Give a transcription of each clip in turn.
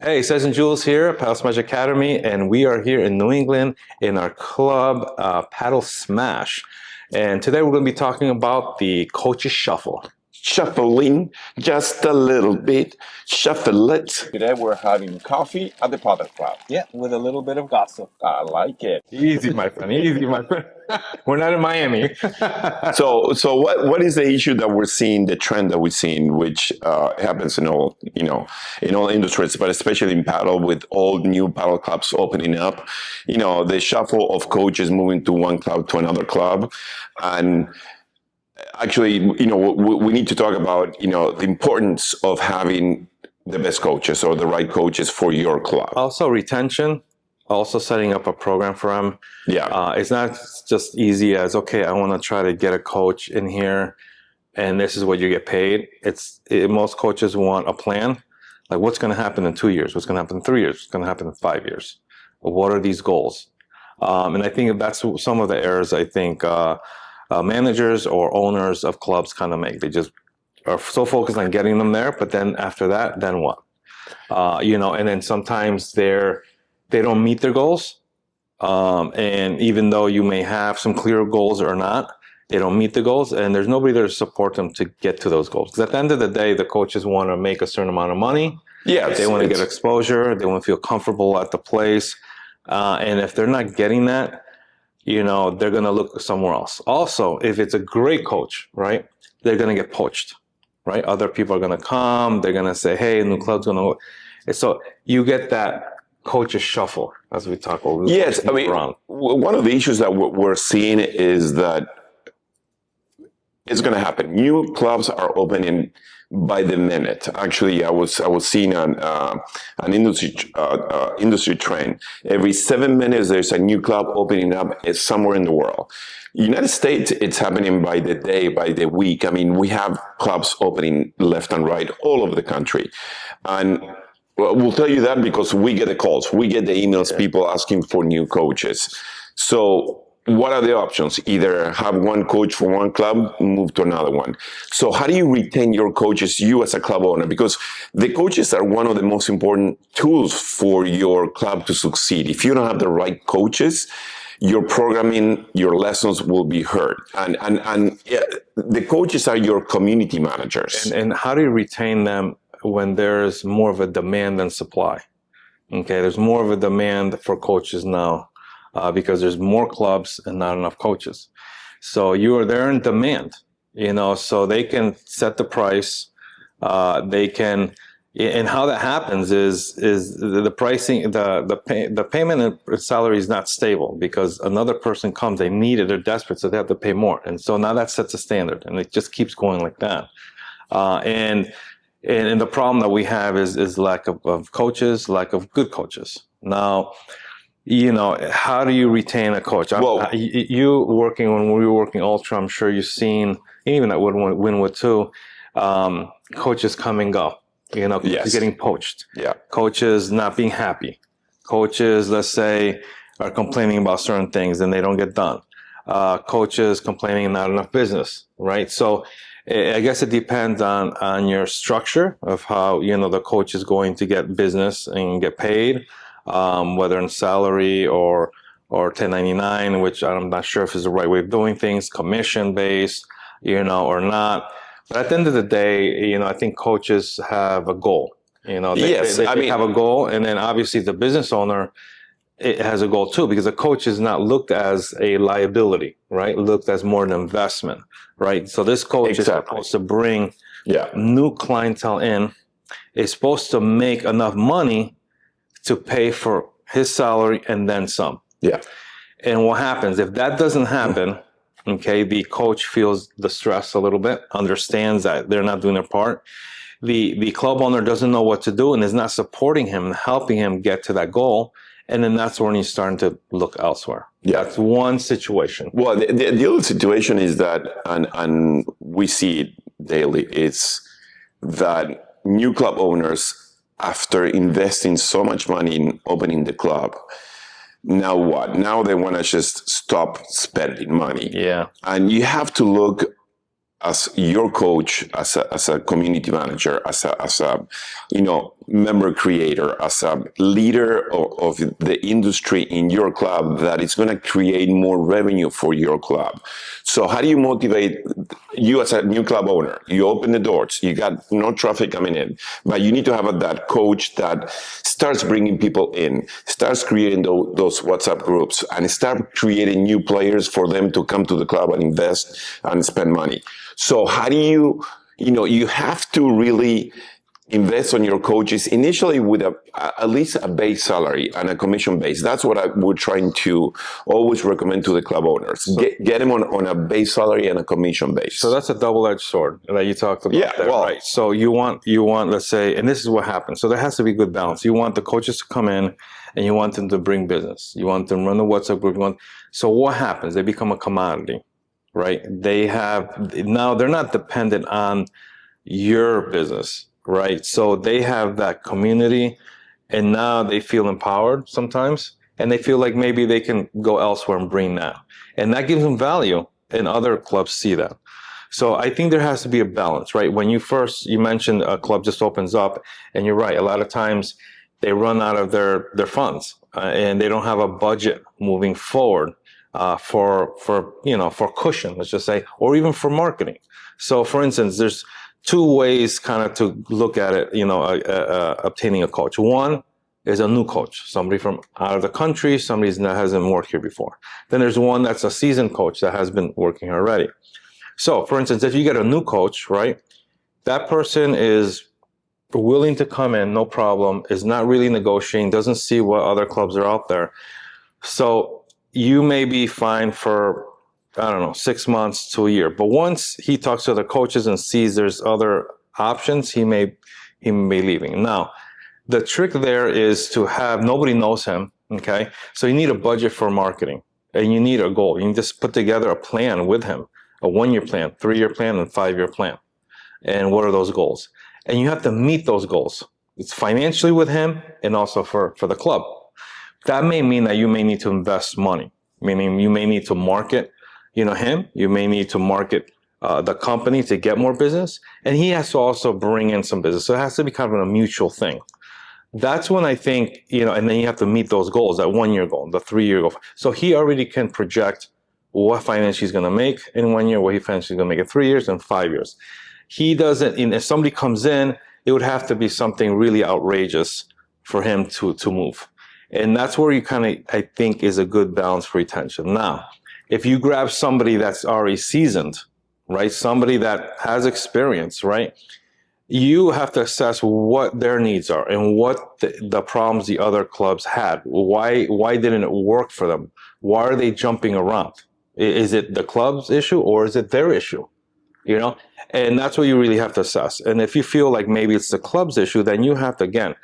Hey, Cesc and Jules here, Padel Smash Academy, and we are here in New England in our club, Padel Smash. And today we're going to be talking about the Coaches Shuffle. Shuffling just a little bit, shuffle it. Today we're having coffee at the Padel Club. Yeah, with a little bit of gossip. I like it. Easy, my friend. Easy, my friend. We're not in Miami. So what is the issue that we're seeing, the trend that we're seeing, which happens in all, in all industries, but especially in paddle, with all new paddle clubs opening up, the shuffle of coaches moving to one club to another club. And actually, we need to talk about, the importance of having the best coaches or the right coaches for your club. Also, retention. Also, setting up a program for them. Yeah. It's not just easy as, okay, I want to try to get a coach in here and this is what you get paid. Most coaches want a plan. Like, what's going to happen in 2 years? What's going to happen in 3 years? What's going to happen in 5 years? What are these goals? And I think that's some of the errors I think managers or owners of clubs kind of make. They just are so focused on getting them there, but then after that, then what? And then sometimes they don't meet their goals. And even though you may have some clear goals or not, they don't meet the goals, and there's nobody there to support them to get to those goals. Because at the end of the day, the coaches want to make a certain amount of money. Yeah, they want to get exposure. They want to feel comfortable at the place. And if they're not getting that, they're going to look somewhere else. Also, if it's a great coach, right, they're going to get poached, right? Other people are going to come. They're going to say, hey, new club's going to go. And so you get that Coaches Shuffle, as we talk about. Yes, I mean, one of the issues that we're seeing is that it's going to happen. New clubs are opening by the minute. Actually, I was seeing an industry trend. Every 7 minutes, there's a new club opening up somewhere in the world. United States, it's happening by the day, by the week. I mean, we have clubs opening left and right all over the country, and we'll tell you that because we get the calls, we get the emails, people asking for new coaches. So what are the options? Either have one coach for one club, move to another one. So how do you retain your coaches, you as a club owner? Because the coaches are one of the most important tools for your club to succeed. If you don't have the right coaches, your programming, your lessons will be hurt. And the coaches are your community managers. And how do you retain them when there's more of a demand than supply? Okay, there's more of a demand for coaches now because there's more clubs and not enough coaches. So they're in demand, so they can set the price. And how that happens is the pricing, the payment and salary is not stable because another person comes, they need it, they're desperate, so they have to pay more. And so now that sets a standard, and it just keeps going like that. And the problem that we have is lack of coaches, lack of good coaches. Now, how do you retain a coach? Well, when we were working Ultra, I'm sure you've seen, even at Winwood too, coaches come and go. Yes. Getting poached. Yeah. Coaches not being happy. Coaches, let's say, are complaining about certain things and they don't get done. Coaches complaining not enough business, right? So I guess it depends on your structure of how, the coach is going to get business and get paid, whether in salary or 1099, which I'm not sure if is the right way of doing things, commission based, or not. But at the end of the day, I think coaches have a goal. They have a goal, and then obviously the business owner, it has a goal too, because a coach is not looked as a liability, right? Looked as more an investment, right? So this coach is supposed to bring new clientele in, is supposed to make enough money to pay for his salary and then some. Yeah. And what happens if that doesn't happen? Okay, the coach feels the stress a little bit, understands that they're not doing their part. The club owner doesn't know what to do and is not supporting him and helping him get to that goal. And then that's when he's starting to look elsewhere. Yeah. That's one situation. Well, the other situation is that, and we see it daily, it's that new club owners, after investing so much money in opening the club, now what? Now they want to just stop spending money. Yeah. And you have to look as your coach, as a community manager, as a member creator, as a leader of the industry in your club that is going to create more revenue for your club. So how do you motivate you as a new club owner? You open the doors, you got no traffic coming in, but you need to have that coach that starts bringing people in, starts creating those WhatsApp groups, and start creating new players for them to come to the club and invest and spend money. So how do you have to really invest on your coaches initially with at least a base salary and a commission base. That's what we're trying to always recommend to the club owners. So, get them on a base salary and a commission base. So that's a double-edged sword that you talked about. Yeah, there, right? So you want, let's say, and this is what happens. So there has to be good balance. You want the coaches to come in and you want them to bring business. You want them to run the WhatsApp group. So what happens? They become a commodity. Right? Now they're not dependent on your business, right? So they have that community and now they feel empowered sometimes and they feel like maybe they can go elsewhere and bring that. And that gives them value and other clubs see that. So I think there has to be a balance, right? When you mentioned a club just opens up and you're right. A lot of times they run out of their funds and they don't have a budget moving forward. For cushion, let's just say, or even for marketing. So, for instance, there's two ways kind of to look at it, obtaining a coach. One is a new coach, somebody from out of the country, somebody that hasn't worked here before. Then there's one that's a seasoned coach that has been working here already. So, for instance, if you get a new coach, right, that person is willing to come in, no problem, is not really negotiating, doesn't see what other clubs are out there. So, you may be fine for, 6 months to a year. But once he talks to other coaches and sees there's other options, he may be leaving. Now, the trick there is to have, nobody knows him, okay? So you need a budget for marketing and you need a goal. You need to put together a plan with him, a 1-year plan, 3-year plan, and 5-year plan. And what are those goals? And you have to meet those goals. It's financially with him and also for the club. That may mean that you may need to invest money, meaning you may need to market, him. You may need to market the company to get more business, and he has to also bring in some business. So it has to be kind of a mutual thing. That's when I think, and then you have to meet those goals, that 1-year goal, the 3-year goal. So he already can project what finance he's going to make in 1 year, what he financially going to make in 3 years and 5 years. He doesn't, if somebody comes in, it would have to be something really outrageous for him to move. And that's where you kind of, I think, is a good balance for retention. Now, if you grab somebody that's already seasoned, right? Somebody that has experience, right? You have to assess what their needs are and what the problems the other clubs had. Why didn't it work for them? Why are they jumping around? Is it the club's issue or is it their issue? And that's what you really have to assess. And if you feel like maybe it's the club's issue, then you have to, again,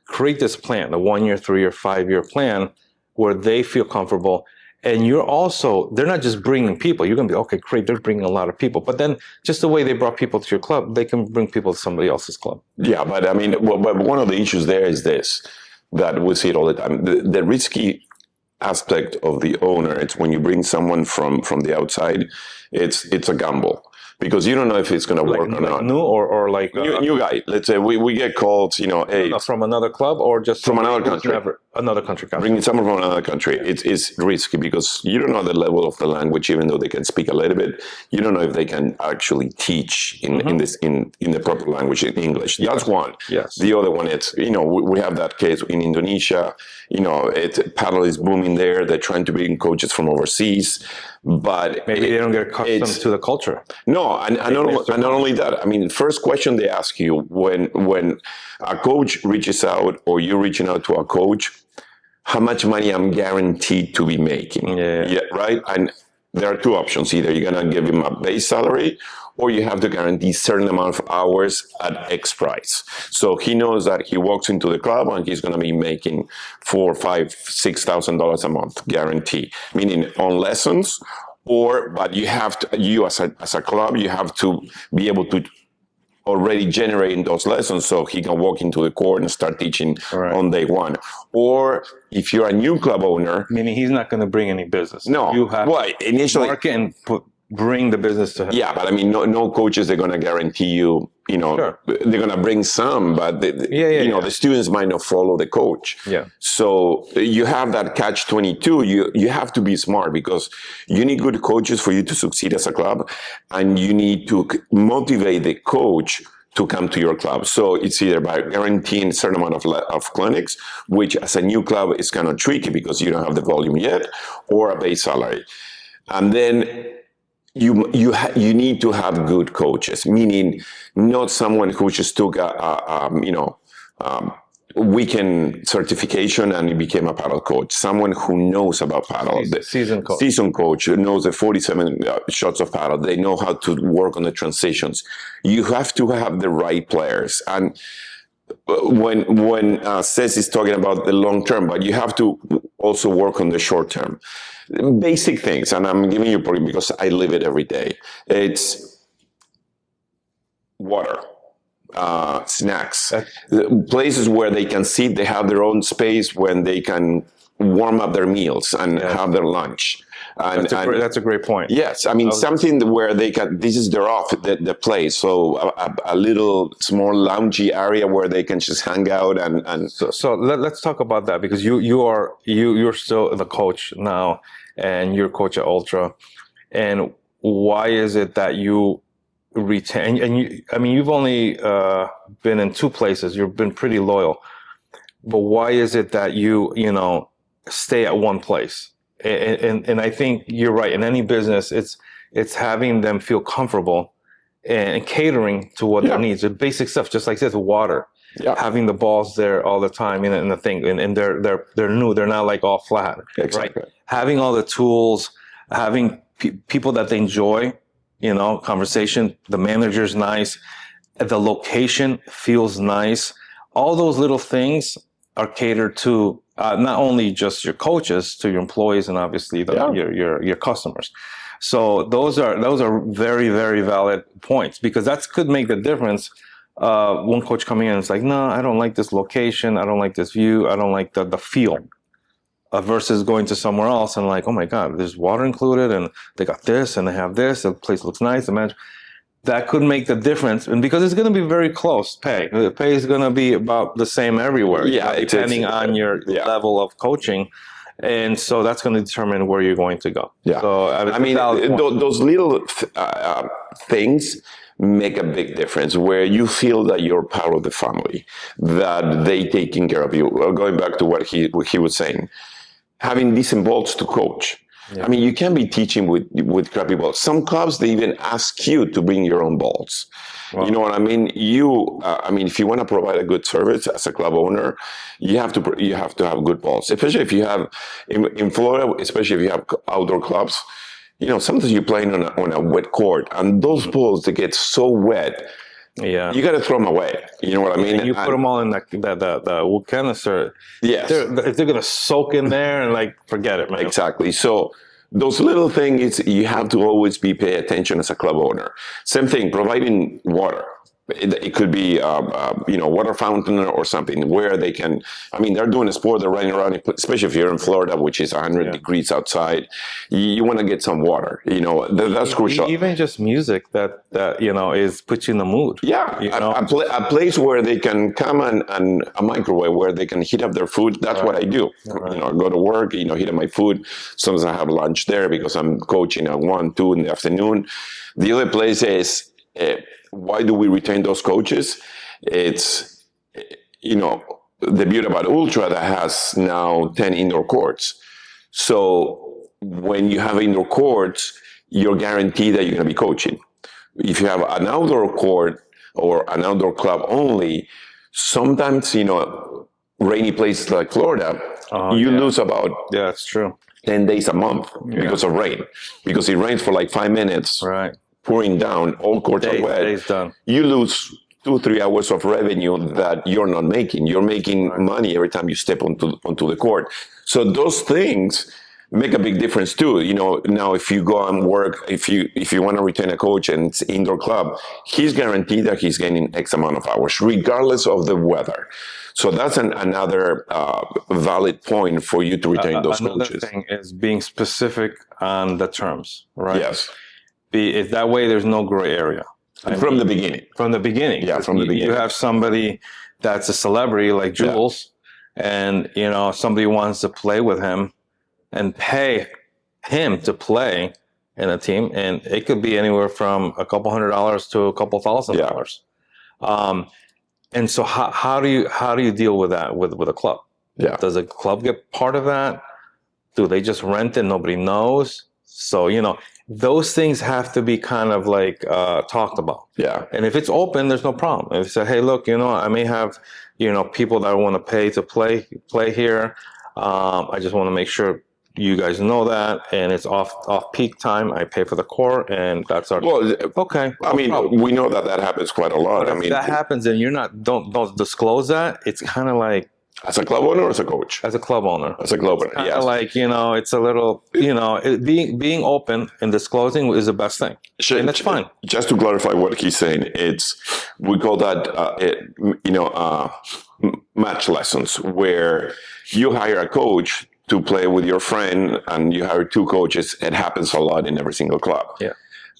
create this plan, the 1-year, 3-year, 5-year plan where they feel comfortable. And they're not just bringing people. You're going to be, okay, great, they're bringing a lot of people. But then just the way they brought people to your club, they can bring people to somebody else's club. Yeah, but I mean, but one of the issues there is this, that we see it all the time. The risky aspect of the owner, it's when you bring someone from the outside, it's a gamble. Because you don't know if it's going to work or not. New or like new guy. Let's say we get called, hey, from another club or just from another country. Another country. Bringing someone from another country, it's risky because you don't know the level of the language, even though they can speak a little bit. You don't know if they can actually teach in the proper language in English. That's one. Yes. The other one, it's we have that case in Indonesia. Padel is booming there. They're trying to bring coaches from overseas. But maybe they don't get accustomed to the culture. No, and not only that. I mean, first question they ask you when a coach reaches out or you're reaching out to a coach, how much money I'm guaranteed to be making. Yeah, right? And there are two options. Either you're going to give him a base salary or you have to guarantee a certain amount of hours at X price. So he knows that he walks into the club and he's going to be making $4,000, $5,000, $6,000 a month guarantee, meaning on lessons. But you have to, as a club, you have to be able to already generate those lessons so he can walk into the court and start teaching on day one. Or if you're a new club owner, meaning he's not going to bring any business. No, you have initially market and bring the business to him. Yeah, but I mean, no coaches are going to guarantee you, Sure. they're going to bring some, but the students might not follow the coach. Yeah. So you have that catch-22. You have to be smart because you need good coaches for you to succeed as a club, and you need to motivate the coach to come to your club. So it's either by guaranteeing a certain amount of clinics, which as a new club is kind of tricky because you don't have the volume yet, or a base salary. And then you need to have good coaches, meaning not someone who just took a weekend certification and he became a paddle coach. Someone who knows about paddle. Seasoned coach who knows the 47 shots of paddle. They know how to work on the transitions. You have to have the right players. And when Cesc is talking about the long term, but you have to also work on the short term. Basic things, and I'm giving you because I live it every day. It's water, snacks, places where they can sit, they have their own space when they can warm up their meals and have their lunch. And, that's a great point. Yes, I mean something where they can. This is their off the place, so a little small loungy area where they can just hang out and. So let's talk about that because you're still the coach now, and you're coach at Ultra, and why is it that you retain? And you've only been in 2 places. You've been pretty loyal, but why is it that you stay at one place? And I think you're right. In any business, it's having them feel comfortable and catering to what their needs. The basic stuff, just like this, water. Yeah. Having the balls there all the time in the thing, and they're new. They're not like all flat. Exactly. Right? Having all the tools, having people that they enjoy, conversation. The manager's nice. The location feels nice. All those little things are catered to. Not only just your coaches, to your employees, and obviously your customers. So those are very, very valid points because that could make the difference. One coach coming in and it's like, no, I don't like this location, I don't like this view, I don't like the feel. Versus going to somewhere else and like, oh my God, there's water included, and they got this, and they have this. The place looks nice. The manager. That could make the difference, and because it's going to be very close pay. The pay is going to be about the same everywhere, depending on your level of coaching, and so that's going to determine where you're going to go. Yeah. So I mean those little things make a big difference where you feel that you're part of the family, that they taking care of you. Going back to what he was saying, having decent balls to coach. Yeah. I mean, you can't be teaching with crappy balls. Some clubs, they even ask you to bring your own balls. Wow. You know what I mean? If you want to provide a good service as a club owner, you have to have good balls. Especially if you have in Florida, especially if you have outdoor clubs. Sometimes you're playing on a wet court, and those balls they get so wet. Yeah, you got to throw them away. You know what I mean? And you put them all in the wood canister. Yes, if they're gonna soak in there and forget it, man. Exactly. So those little things, you have to always pay attention as a club owner. Same thing, providing water. It could be, water fountain or something where they can. I mean, they're doing a sport. They're running around, especially if you're in Florida, which is 100 degrees outside. You want to get some water. That's crucial. Even just music that is puts you in the mood. Yeah, a place where they can come and a microwave where they can heat up their food. That's what I do. Right. I go to work. Heat up my food. Sometimes I have lunch there because I'm coaching at 1, 2 in the afternoon. The other place is. Why do we retain those coaches? It's, the beauty about Ultra that has now 10 indoor courts. So when you have indoor courts, you're guaranteed that you're going to be coaching. If you have an outdoor court or an outdoor club only, sometimes, rainy places like Florida, you lose about that's true 10 days a month because of rain. Because it rains for 5 minutes. Right. Pouring down, all courts are wet. Done. You lose 2-3 hours of revenue that you're not making. You're making money every time you step onto the court. So those things make a big difference too. Now if you go and work, if you want to retain a coach and it's indoor club, he's guaranteed that he's getting X amount of hours, regardless of the weather. So that's another valid point for you to retain those coaches. Another thing is being specific on the terms, right? Yes. If that way, there's no gray area. From the beginning. From the beginning. Yeah, from the beginning. You have somebody that's a celebrity like Jules, and somebody wants to play with him and pay him to play in a team, and it could be anywhere from a couple $100 to a couple $1,000. And so how do you deal with that with a club? Yeah. Does a club get part of that? Do they just rent it? Nobody knows. So, those things have to be kind of like talked about. Yeah. And if it's open, there's no problem. If you say, hey, look, I may have, people that want to pay to play here. I just want to make sure you guys know that, and it's off peak time. I pay for the court, and that's our. Well, okay. I mean, we know that happens quite a lot. But if that happens, and don't disclose that, it's kind of like, as a club owner or as a coach? as a club owner. As a club owner, yes. Like, it's a little, being open and disclosing is the best thing. And that's fine. Just to clarify what he's saying, we call that, match lessons, where you hire a coach to play with your friend and you hire two coaches. It happens a lot in every single club. Yeah.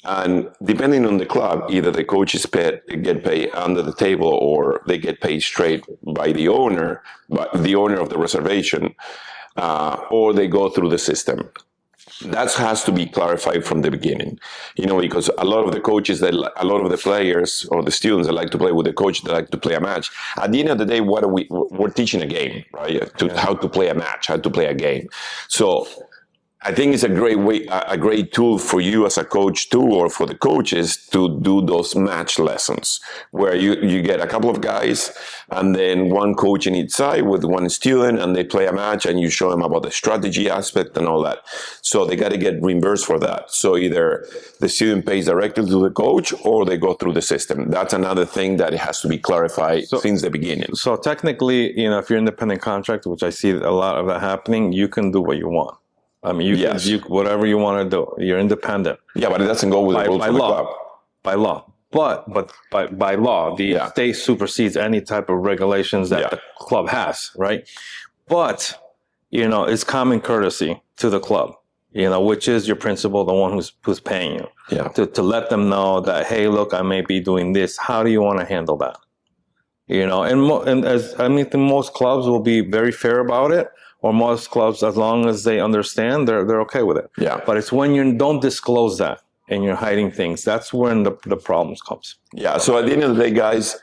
And depending on the club, either the coaches get paid under the table, or they get paid straight by the owner of the reservation, or they go through the system. That has to be clarified from the beginning, because a lot of the coaches, a lot of the players or the students that like to play with the coach, they like to play a match. At the end of the day, we're teaching a game, right? How to play a match, how to play a game. So I think it's a great tool for you as a coach too, or for the coaches to do those match lessons where you get a couple of guys and then one coach in each side with one student, and they play a match and you show them about the strategy aspect and all that. So they got to get reimbursed for that. So either the student pays directly to the coach or they go through the system. That's another thing that it has to be clarified since the beginning. So technically, if you're independent contractor, which I see a lot of that happening, you can do what you want. I mean, you whatever you want to do. You're independent. Yeah, but it doesn't go with the rules of the club. By law. But by law, the state supersedes any type of regulations that the club has, right? But, it's common courtesy to the club, which is your principal, the one who's paying you. Yeah. To let them know that, hey, look, I may be doing this. How do you want to handle that? And most clubs will be very fair about it. Or most clubs, as long as they understand, they're okay with it. Yeah. But it's when you don't disclose that and you're hiding things, that's when the problems comes. Yeah. So at the end of the day, guys,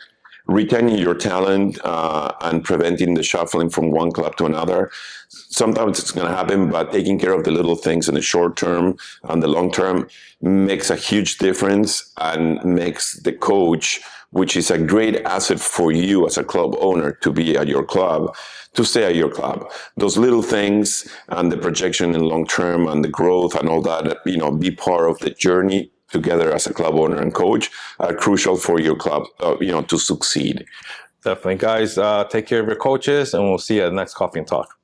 retaining your talent and preventing the shuffling from one club to another, sometimes it's going to happen, but taking care of the little things in the short term and the long term makes a huge difference and makes the coach, which is a great asset for you as a club owner to be at your club, to stay at your club. Those little things and the projection in long term and the growth and all that, be part of the journey together as a club owner and coach are crucial for your club, to succeed. Definitely. Guys, take care of your coaches, and we'll see you at the next Coffee and Talk.